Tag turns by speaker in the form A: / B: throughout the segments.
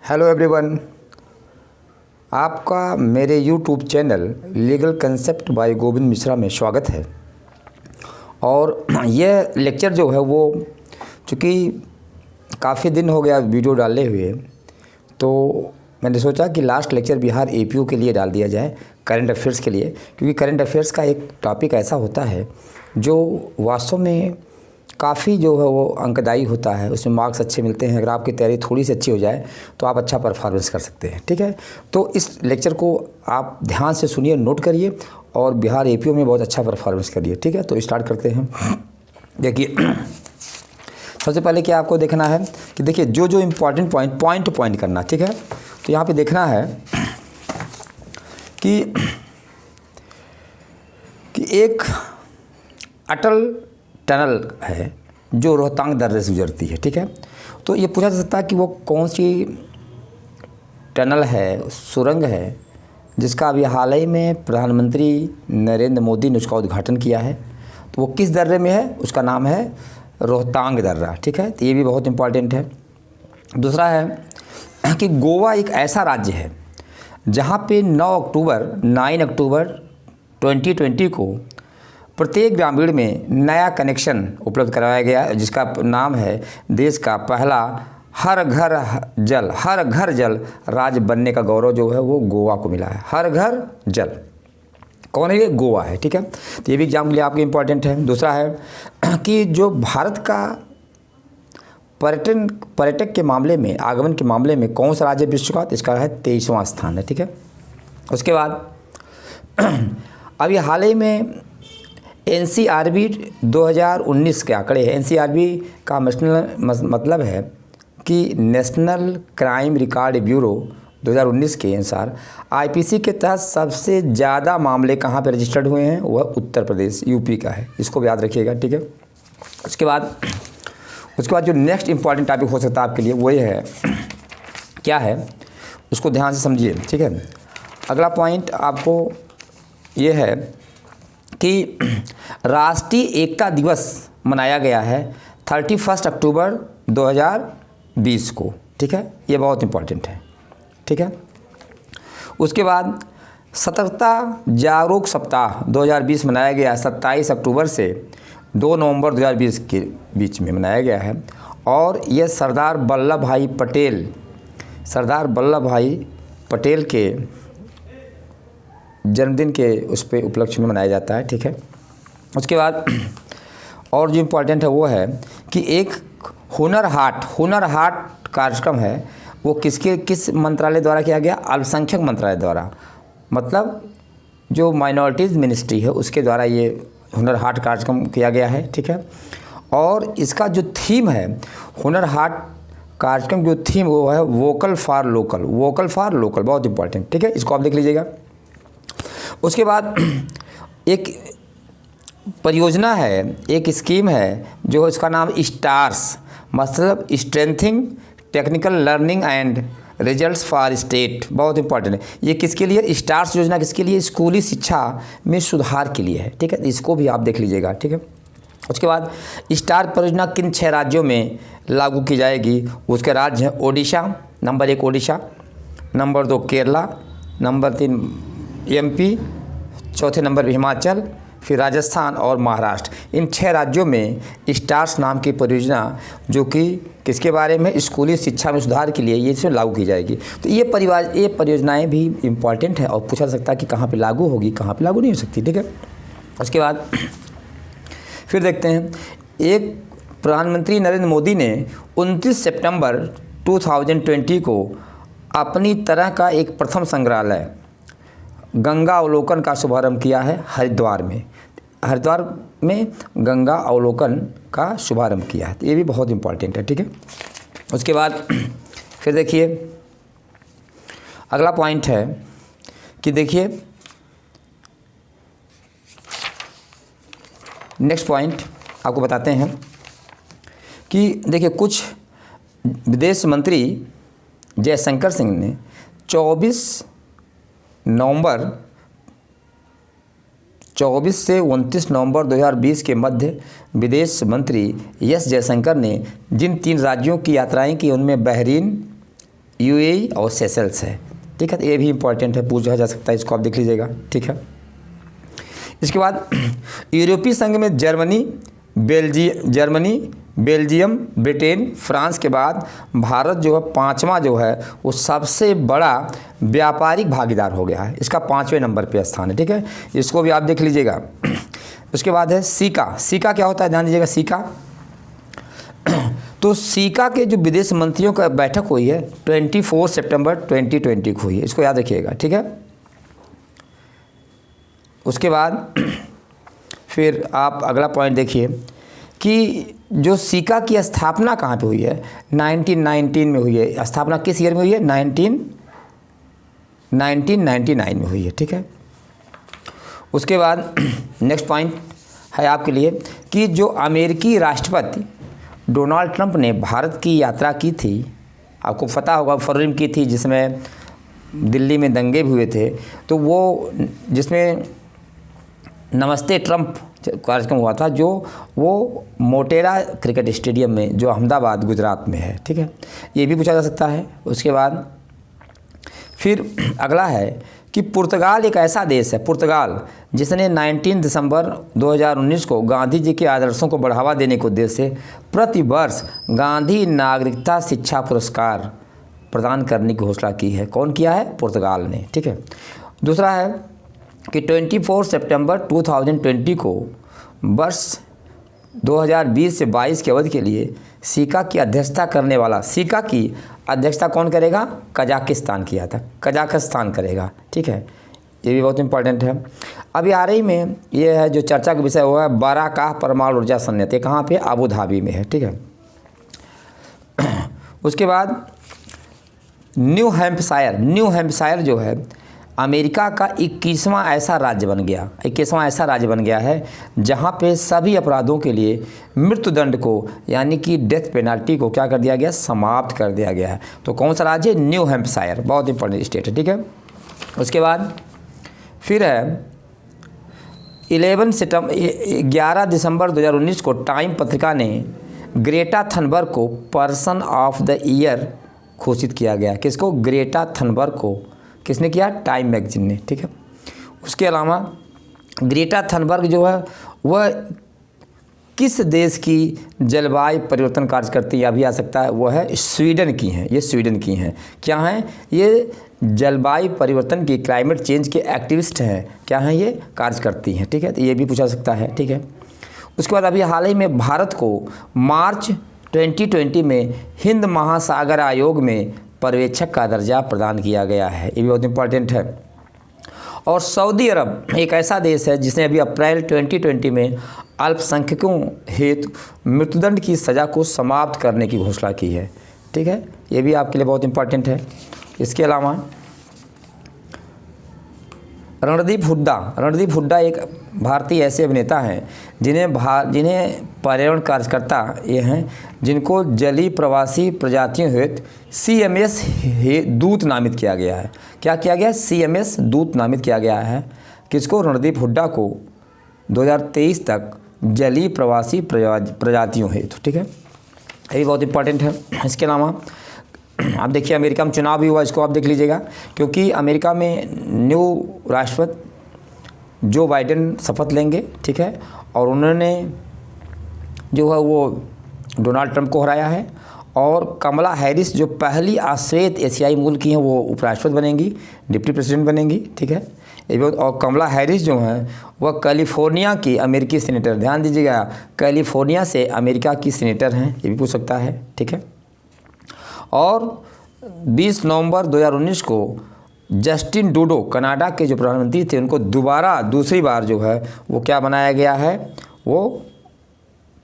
A: Hello everyone, आपका मेरे YouTube channel legal concept by Govind Mishra में स्वागत है। और यह लेक्चर जो है वो चूँकि काफ़ी दिन हो गया वीडियो डाले हुए, तो मैंने सोचा कि लास्ट लेक्चर बिहार एपीओ के लिए डाल दिया जाए, करंट अफेयर्स के लिए। क्योंकि करंट अफेयर्स का एक टॉपिक ऐसा होता है जो वास्तव में काफ़ी जो है वो अंकदायी होता है, उसमें मार्क्स अच्छे मिलते हैं। अगर आपकी तैयारी थोड़ी सी अच्छी हो जाए तो आप अच्छा परफॉर्मेंस कर सकते हैं। ठीक है, तो इस लेक्चर को आप ध्यान से सुनिए, नोट करिए और बिहार एपीओ में बहुत अच्छा परफॉर्मेंस करिए। ठीक है, तो स्टार्ट करते हैं। देखिए, सबसे पहले क्या आपको देखना है कि देखिए जो इम्पॉर्टेंट पॉइंट टू पॉइंट करना। ठीक है, तो यहाँ पे देखना है कि एक अटल टनल है जो रोहतांग दर्रे से गुजरती है। ठीक है, तो ये पूछा जा सकता है कि वो कौन सी टनल है, सुरंग है, जिसका अभी हाल ही में प्रधानमंत्री नरेंद्र मोदी ने उसका उद्घाटन किया है। तो वो किस दर्रे में है, उसका नाम है रोहतांग दर्रा। ठीक है, तो ये भी बहुत इम्पॉर्टेंट है। दूसरा है कि गोवा एक ऐसा राज्य है जहाँ पे 9 अक्टूबर 2020 को प्रत्येक ग्रामीण में नया कनेक्शन उपलब्ध कराया गया, जिसका नाम है देश का पहला हर घर जल राज्य बनने का गौरव जो है वो गोवा को मिला है। हर घर जल कौन है? ये गोवा है। ठीक है, तो ये भी एग्जाम के लिए आपके इम्पोर्टेंट है। दूसरा है कि जो भारत का पर्यटक के मामले में, आगमन के मामले में कौन सा राज्य विश्व का? इसका है 23वां स्थान है। ठीक है, उसके बाद अभी हाल ही में एनसीआरबी 2019 के आंकड़े हैं। एनसीआरबी का मतलब है कि नेशनल क्राइम रिकॉर्ड ब्यूरो 2019 के अनुसार आईपीसी के तहत सबसे ज़्यादा मामले कहाँ पे रजिस्टर्ड हुए हैं? वह उत्तर प्रदेश, यूपी का है। इसको भी याद रखिएगा। ठीक है, उसके बाद जो नेक्स्ट इंपॉर्टेंट टॉपिक हो सकता है आपके लिए वो ये है, क्या है उसको ध्यान से समझिए। ठीक है, अगला पॉइंट आपको ये है कि राष्ट्रीय एकता दिवस मनाया गया है 31 अक्टूबर 2020 को। ठीक है, ये बहुत इम्पोर्टेंट है। ठीक है, उसके बाद सतर्कता जागरूक सप्ताह 2020 मनाया गया 27 अक्टूबर से 2 नवंबर 2020 के बीच में मनाया गया है। और यह सरदार वल्लभ भाई पटेल के जन्मदिन के उस पे उपलक्ष्य में मनाया जाता है। ठीक है, उसके बाद और जो इम्पोर्टेंट है वो है कि एक हुनर हाट कार्यक्रम है, वो किस मंत्रालय द्वारा किया गया? अल्पसंख्यक मंत्रालय द्वारा, मतलब जो माइनॉरिटीज़ मिनिस्ट्री है उसके द्वारा ये हुनर हाट कार्यक्रम किया गया है। ठीक है, और इसका जो थीम है, हुनर हाट कार्यक्रम जो थीम वो है वोकल फॉर लोकल, बहुत इंपॉर्टेंट। ठीक है, इसको आप देख लीजिएगा। उसके बाद एक परियोजना है, एक स्कीम है जो इसका नाम स्टार्स, मतलब strengthening technical learning and results for state, बहुत इंपॉर्टेंट है। ये किसके लिए? स्टार्स योजना किसके लिए? स्कूली शिक्षा में सुधार के लिए है। ठीक है, इसको भी आप देख लीजिएगा। ठीक है, उसके बाद स्टार परियोजना किन 6 राज्यों में लागू की जाएगी? उसके राज्य हैं Odisha, number 1 Odisha, number 2 Kerala, number 3 MP, चौथे नंबर पर हिमाचल, फिर राजस्थान और महाराष्ट्र। इन 6 राज्यों में स्टार्स नाम की परियोजना, जो कि किसके बारे में? स्कूली शिक्षा में सुधार के लिए ये इसमें लागू की जाएगी। तो ये परियोजनाएं भी इम्पॉर्टेंट है और पूछा जा सकता है कि कहाँ पे लागू होगी, कहाँ पे लागू नहीं हो सकती। ठीक है, उसके बाद फिर देखते हैं, एक प्रधानमंत्री नरेंद्र मोदी ने 29 सितंबर 2020 को अपनी तरह का एक प्रथम संग्रहालय गंगा अवलोकन का शुभारंभ किया है हरिद्वार में गंगा अवलोकन का शुभारंभ किया है। तो ये भी बहुत इंपॉर्टेंट है। ठीक है, उसके बाद फिर देखिए अगला पॉइंट है कि देखिए नेक्स्ट पॉइंट आपको बताते हैं कि देखिए कुछ विदेश मंत्री जयशंकर सिंह ने 24 से 29 नवंबर 2020 के मध्य विदेश मंत्री एस जयशंकर ने जिन 3 राज्यों की यात्राएं की उनमें बहरीन, यूएई और सेशल्स है, ठीक है। तो ये भी इंपॉर्टेंट है, पूछा जा सकता है, इसको आप देख लीजिएगा, ठीक है। इसके बाद यूरोपीय संघ में जर्मनी, बेल्जियम, ब्रिटेन, फ्रांस के बाद भारत जो है 5वां जो है वो सबसे बड़ा व्यापारिक भागीदार हो गया है। इसका 5वें नंबर पे स्थान है, ठीक है। इसको भी आप देख लीजिएगा। उसके बाद है सीका। सीका क्या होता है, ध्यान दीजिएगा। सीका तो सीका के जो विदेश मंत्रियों का बैठक हुई है 24 सितंबर 2020 को हुई है, इसको याद रखिएगा, ठीक है। उसके बाद फिर आप अगला पॉइंट देखिए कि जो सीका की स्थापना कहाँ पे हुई है, 1919 में हुई है। स्थापना किस ईयर में हुई है, 1999 में हुई है, ठीक है। उसके बाद नेक्स्ट पॉइंट है आपके लिए कि जो अमेरिकी राष्ट्रपति डोनाल्ड ट्रंप ने भारत की यात्रा की थी, आपको पता होगा फरवरी में की थी, जिसमें दिल्ली में दंगे भी हुए थे, तो वो जिसमें नमस्ते ट्रंप कार्यक्रम हुआ था, जो वो मोटेरा क्रिकेट स्टेडियम में, जो अहमदाबाद गुजरात में है, ठीक है। ये भी पूछा जा सकता है। उसके बाद फिर अगला है कि पुर्तगाल एक ऐसा देश है, पुर्तगाल, जिसने 19 दिसंबर 2019 को गांधी जी के आदर्शों को बढ़ावा देने के उद्देश्य से प्रतिवर्ष गांधी नागरिकता शिक्षा पुरस्कार प्रदान करने की घोषणा की है। कौन किया है, पुर्तगाल ने, ठीक है। दूसरा है कि 24 सितंबर 2020 को वर्ष 2020 से 22 के अवधि के लिए सीका की अध्यक्षता करने वाला, सीका की अध्यक्षता कौन करेगा, कजाकिस्तान किया था, कजाकिस्तान करेगा, ठीक है। ये भी बहुत इंपॉर्टेंट है। अभी आ रही में ये है जो चर्चा का विषय हुआ है, बाराकाह परमाणु ऊर्जा संयंत्र, कहाँ पे, अबू धाबी में है, ठीक है। उसके बाद न्यू हैम्पशायर जो है अमेरिका का 21वां ऐसा राज्य बन गया है जहां पे सभी अपराधों के लिए मृत्युदंड को, यानी कि डेथ पेनल्टी को क्या कर दिया गया, समाप्त कर दिया गया है। तो कौन सा राज्य, न्यू हैम्पशायर, बहुत इंपॉर्टेंट स्टेट है, ठीक है। उसके बाद फिर है 11 दिसंबर 2019 को टाइम पत्रिका ने ग्रेटा थनबर्ग को पर्सन ऑफ द ईयर घोषित किया गया। किसको, ग्रेटा थनबर्ग को किसने किया, टाइम मैगजीन ने, ठीक है। उसके अलावा ग्रेटा थनबर्ग जो है वह किस देश की जलवायु परिवर्तन कार्य करती है, अभी आ सकता है, वो है स्वीडन की हैं, ये स्वीडन की हैं। क्या हैं ये, जलवायु परिवर्तन की, क्लाइमेट चेंज के एक्टिविस्ट हैं, क्या हैं ये, कार्य करती हैं, ठीक है। तो ये भी पूछा सकता है, ठीक है। उसके बाद अभी हाल ही में भारत को मार्च 2020 में हिंद महासागर आयोग में पर्यवेक्षक का दर्जा प्रदान किया गया है, ये भी बहुत इंपॉर्टेंट है। और सऊदी अरब एक ऐसा देश है जिसने अभी अप्रैल 2020 में अल्पसंख्यकों हेतु मृत्युदंड की सज़ा को समाप्त करने की घोषणा की है, ठीक है। ये भी आपके लिए बहुत इंपॉर्टेंट है। इसके अलावा रणदीप हुड्डा एक भारतीय ऐसे अभिनेता हैं जिन्हें पर्यावरण कार्यकर्ता ये हैं, जिनको जलीय प्रवासी प्रजातियों हेतु CMS दूत नामित किया गया है। क्या किया गया, CMS दूत नामित किया गया है। किसको, रणदीप हुड्डा को 2023 तक जलीय प्रवासी प्रजातियों हेतु, ठीक है। ये भी बहुत इंपॉर्टेंट है। इसके अलावा आप देखिए अमेरिका में चुनाव भी हुआ, इसको आप देख लीजिएगा, क्योंकि अमेरिका में न्यू राष्ट्रपति जो बाइडेन शपथ लेंगे, ठीक है। और उन्होंने जो है वो डोनाल्ड ट्रंप को हराया है, और कमला हैरिस जो पहली श्वेत एशियाई मूल की हैं वो उपराष्ट्रपति बनेंगी, डिप्टी प्रेसिडेंट बनेंगी, ठीक है। और कमला हैरिस जो हैं वह कैलिफोर्निया की अमेरिकी सीनेटर, ध्यान दीजिएगा, कैलिफोर्निया से अमेरिका की सीनेटर हैं, ये भी पूछ सकता है, ठीक है। और 20 नवंबर 2019 को जस्टिन ट्रूडो कनाडा के जो प्रधानमंत्री थे उनको दूसरी बार जो है वो क्या बनाया गया है, वो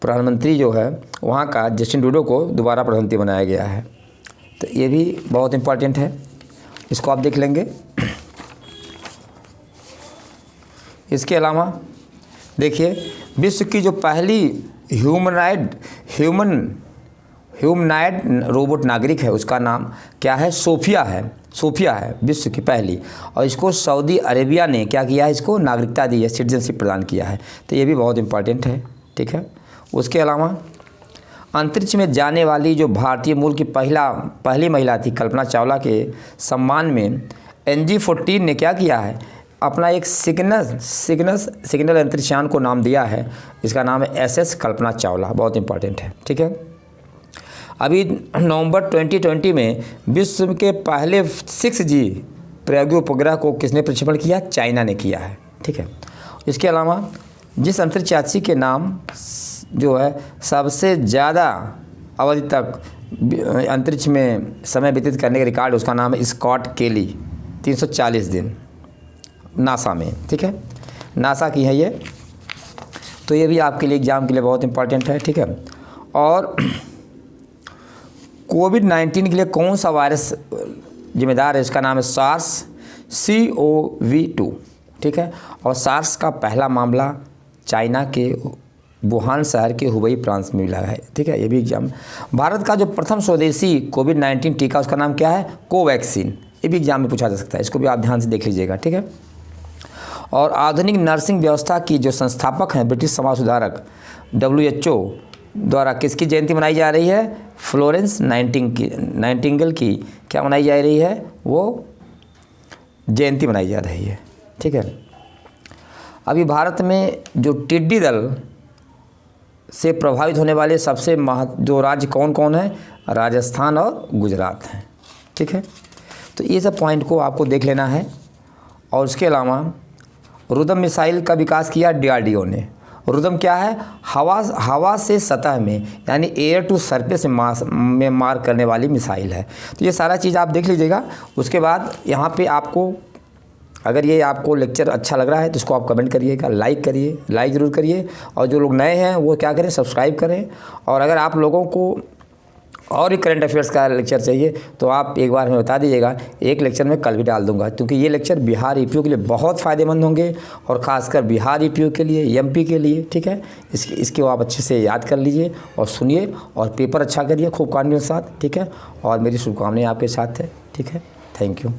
A: प्रधानमंत्री जो है वहाँ का जस्टिन ट्रूडो को दोबारा प्रधानमंत्री बनाया गया है। तो ये भी बहुत इंपॉर्टेंट है, इसको आप देख लेंगे। इसके अलावा देखिए विश्व की जो पहली ह्यूमनॉइड रोबोट नागरिक है उसका नाम क्या है, सोफिया है विश्व की पहली, और इसको सऊदी अरेबिया ने क्या किया है, इसको नागरिकता दी है, सिटीजनशिप प्रदान किया है। तो ये भी बहुत इंपॉर्टेंट है, ठीक है। उसके अलावा अंतरिक्ष में जाने वाली जो भारतीय मूल की पहली महिला थी कल्पना चावला के सम्मान में NG-14 ने क्या किया है, अपना एक सिग्नल अंतरिक्षयान को नाम दिया है। इसका नाम है SS कल्पना चावला, बहुत इंपॉर्टेंट है, ठीक है। अभी नवंबर 2020 में विश्व के पहले 6G प्रायोगिक उपग्रह को किसने प्रक्षेपण किया? चाइना ने किया है, ठीक है। इसके अलावा जिस अंतरिक्ष यात्री के नाम जो है सबसे ज़्यादा अवधि तक अंतरिक्ष में समय व्यतीत करने का रिकॉर्ड, उसका नाम है स्कॉट केली, 340 दिन नासा में, ठीक है। नासा की है ये, तो ये भी आपके लिए एग्ज़ाम के लिए बहुत इंपॉर्टेंट है, ठीक है। और कोविड-19 के लिए कौन सा वायरस जिम्मेदार है? इसका नाम है SARS-CoV-2, ठीक है। और सार्स का पहला मामला चाइना के वुहान शहर के हुबई प्रांत में मिला है, ठीक है। ये भी एग्जाम। भारत का जो प्रथम स्वदेशी कोविड-19 टीका, उसका नाम क्या है? कोवैक्सीन। ये भी एग्जाम में पूछा जा सकता है, इसको भी आप ध्यान से देख लीजिएगा, ठीक है। और आधुनिक नर्सिंग व्यवस्था की जो संस्थापक हैं, ब्रिटिश समाज सुधारक WHO द्वारा किसकी जयंती मनाई जा रही है? फ्लोरेंस नाइटिंगेल की क्या मनाई जा रही है? वो जयंती मनाई जा रही है, ठीक है। अभी भारत में जो टिड्डी दल से प्रभावित होने वाले सबसे जो राज्य कौन कौन है? राजस्थान और गुजरात हैं, ठीक है। तो ये सब पॉइंट को आपको देख लेना है। और उसके अलावा रुदम मिसाइल का विकास किया DRDO ने। रुदम क्या है? हवा से सतह में, यानी एयर टू सरफेस में मार करने वाली मिसाइल है। तो ये सारा चीज़ आप देख लीजिएगा। उसके बाद यहाँ पे आपको, अगर ये आपको लेक्चर अच्छा लग रहा है तो इसको आप कमेंट करिएगा, लाइक ज़रूर करिए। और जो लोग नए हैं वो क्या करें? सब्सक्राइब करें। और अगर आप लोगों को और भी करंट अफेयर्स का लेक्चर चाहिए तो आप एक बार हमें बता दीजिएगा, एक लेक्चर में कल भी डाल दूंगा, क्योंकि ये लेक्चर बिहार EPO के लिए बहुत फ़ायदेमंद होंगे, और ख़ासकर बिहार EPO के लिए, MP के लिए, ठीक है। इसको आप अच्छे से याद कर लीजिए और सुनिए, और पेपर अच्छा करिए खूब कॉन्फिडेंस के साथ, ठीक है। और मेरी शुभकामनाएं आपके साथ है, ठीक है। Thank you.